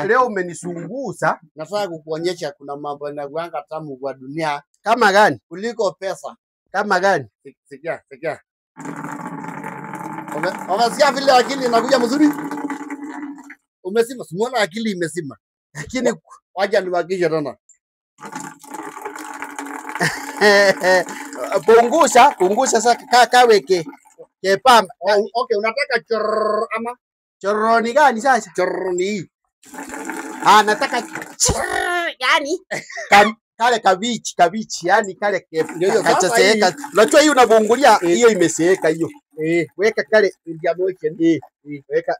Leo umenisunguza. Nataka kukuonyesha kuna mambo yanakuanga tamu kwa dunia. Kama gani? Kuliko pesa. Kama gani? Sikia. Umesikia vile akili inakuja mzuri? Umesima, simuona akili imesima. Lakini wacha niwagishe tena. Pungusha sasa kaweke kepamba. Okay, unataka chorro ama chorro ni gani sasa? Chorro ni. Nataka yani kale kabichi yani kale kachaseeka. Unajua hii unabungulia hiyo imeseeka hiyo. Weka kale India motion. Weka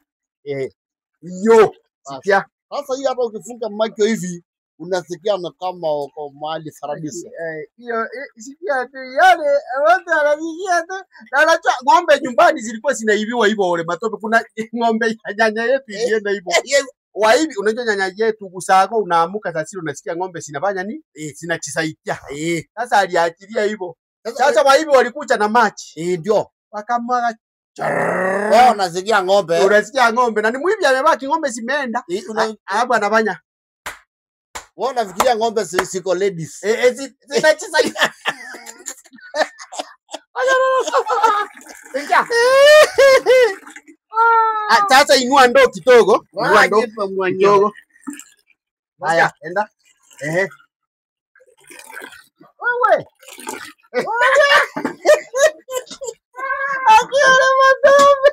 hiyo. Sikia. Sasa hii hapa ukifunga macho hivi unasikia kama uko mahali paradisi. Hiyo sikia tu yale wote wanasikia tu. Na unajua ng'ombe nyumbani zilikuwa zinaibiwa hivyo wale matope. Kuna ng'ombe nyanya yetu ilienda hivyo. Waibi unajua nyanya yetu kusago unaamuka sasa unasikia ng'ombe zinafanya nini? Zinachisaidia. Sasa aliachilia hivyo. Sasa waibi walikuja na maji. Ndio. Wakamwaga. Wewe unasikia ng'ombe. Unasikia ng'ombe na ni mwivi amebaki ng'ombe zimeenda. Hapo anafanya. Wewe unafikiria ng'ombe siko ladies. Zinachisaidia. Sasa inua ndoo kidogo. Inua ndoo kidogo. Haya, enda. Wewe. Akiona matope.